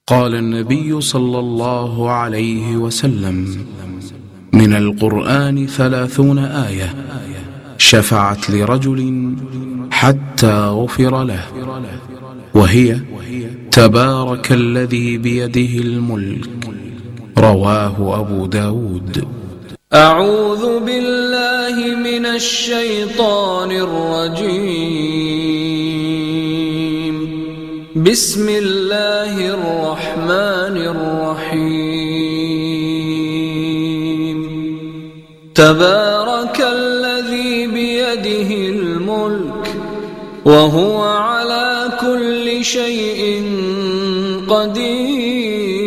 قال النبي صلى الله عليه وسلم: من القرآن 30 آية شفعت لرجل حتى غفر له، وهي: تبارك الذي بيده الملك. رواه أبو داود. أعوذ بالله من الشيطان الرجيم. بسم الله الرحمن الرحيم. تبارك الذي بيده الملك وهو على كل شيء قدير،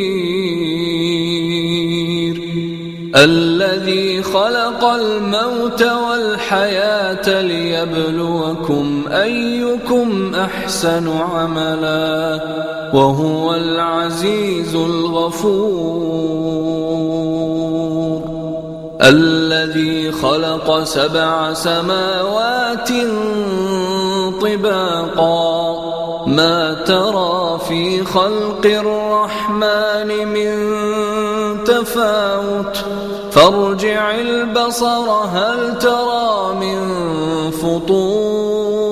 الذي خلق الموت والحياة ليبلوكم أيكم أحسن عملا، وهو العزيز الغفور. الذي خلق 7 سماوات طباقا، ما ترى في خلق الرحمن من تفاوت، فارجع البصر هل ترى من فطور،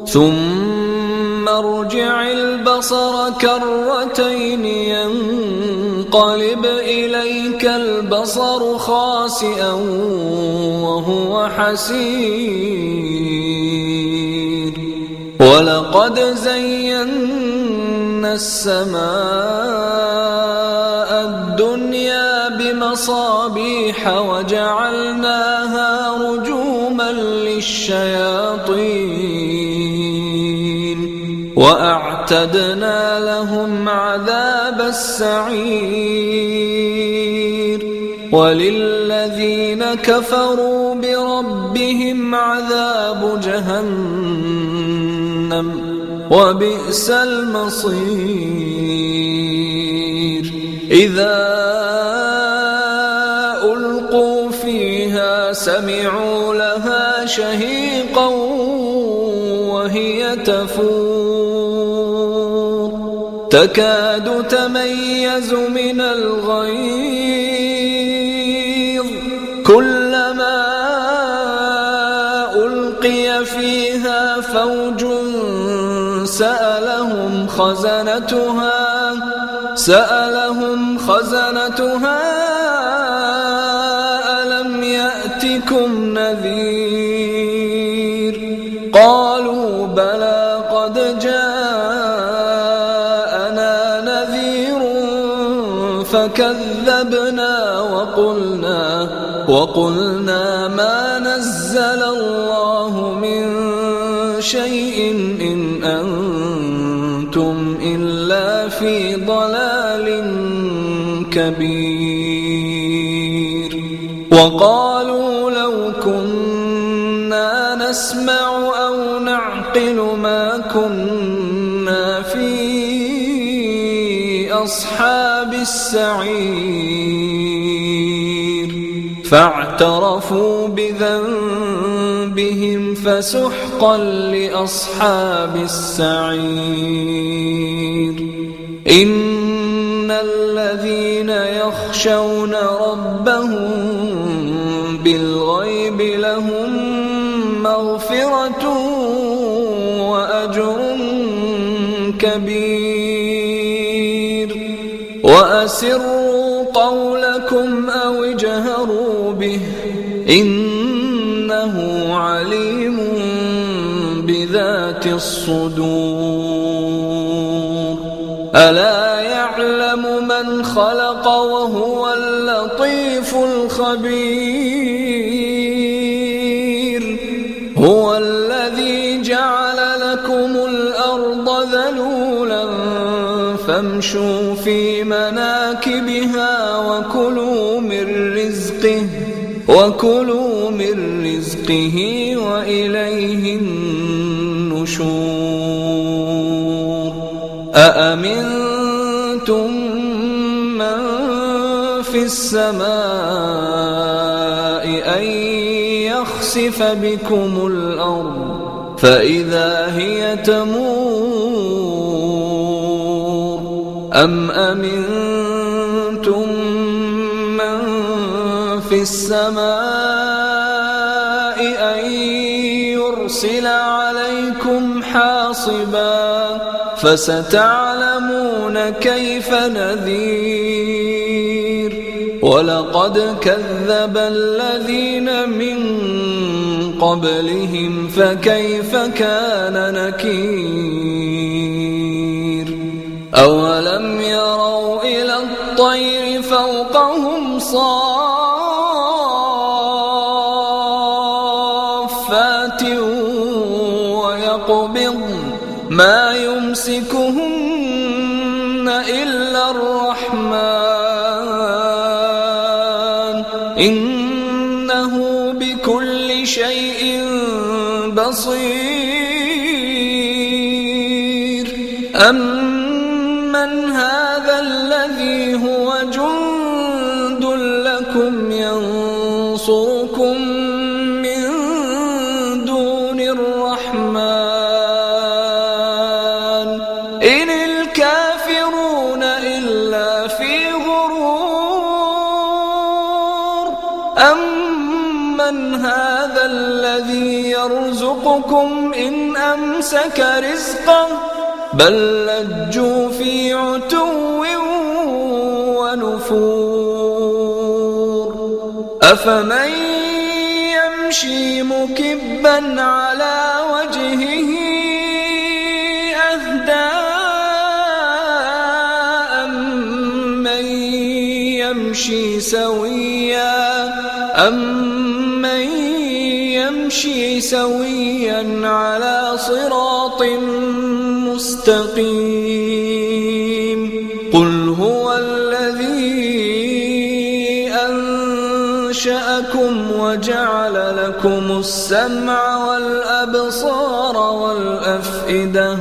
ثم ارجع البصر كرتين ينقلب إليك البصر خاسئا وهو حسير. ولقد زينا السماء الدنيا بمصابيح وجعلناها رجوما للشياطين، وأعتدنا لهم عذاب السعير. وللذين كفروا بربهم عذاب جهنم وبئس المصير. إذا ألقوا فيها سمعوا لها شهيقا وهي تفور، تكاد تميز من الغيظ، كلما ألقي فيها فوج سألهم خزنتها ألم يأتكم نذير؟ قالوا بلى قد جاءنا نذير فكذبنا وقلنا ما نزل الله من شيء إن أنتم إلا في ضلال كبير. وقالوا لو كنا نسمع أو نعقل ما كنا في أصحاب السعير. فاعترفوا بذنبهم فسحقا لأصحاب السعير. إن الذين يخشون ربهم بالغيب لهم مغفرة وأجر كبير. وأسروا قولكم أو اجهروا به إنه عليم بذات الصدور. ألا يعلم من خلق وهو اللطيف الخبير. هو الذي جعل لكم الأرض ذلولا فامشوا في مناكبها وكلوا من رزقه وإليه النشور. أأمنتم من في السماء أن يخسف بكم الأرض فإذا هي تمور أم أمنتم من في السماء أن يرسل عليكم حاصبا فستعلمون كيف نذير ولقد كذب الذين من قبلهم فكيف كان نكير أولم يروا إلى الطير فوقهم صافات ويقبض ما يمسكهن إلا الرحمن إنه بكل شيء بصير أمن هذا الذي هو جند لكم ينصركم من دون الرحمن إن الكافرون إلا في غرور أمن هذا الذي يرزقكم إن أمسك رزقه بل لجوا في عتو ونفور أفمن يمشي مكبا على وجهه أهدى أمن يمشي سويا على صراط مستقيم قل هو الذي أنشأكم وجعل لكم السمع والأبصار والأفئدة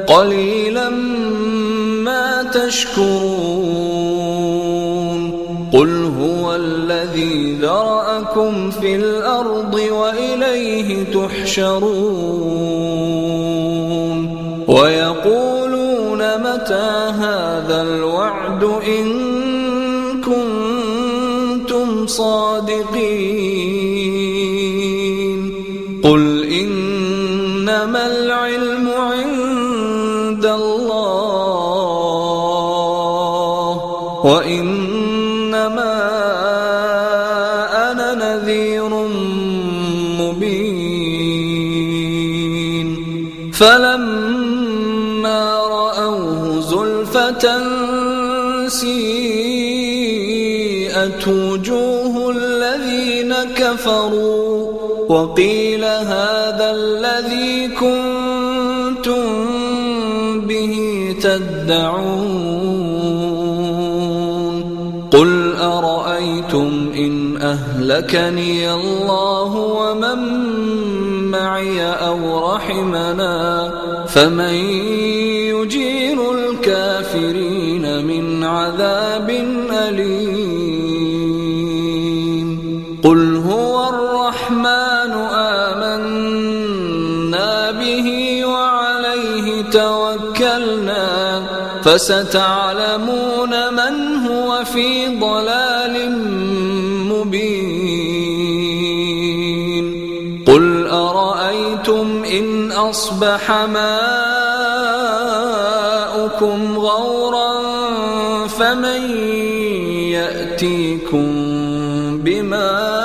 قليلا ما تشكرون قل هو الذي ذرأكم في الأرض وإليه تحشرون ويقولون متى هذا الوعد إن كنتم صادقين قل إنما العلم عند الله وإنما أنا نذير مبين فلما رأوه زلفة سيئت وجوه الذين كفروا وقيل هذا الذي كنتم به تدعون قل أرأيتم إن أهلكني الله ومن معي أو رحمنا فمن يجير الكافرين من عذاب أليم قل هو الرحمن آمنا به وعليه توكلنا فستعلمون من هو في ضلال مبين قل أرأيتم إن أصبح ماؤكم غورا فمن يأتيكم بماء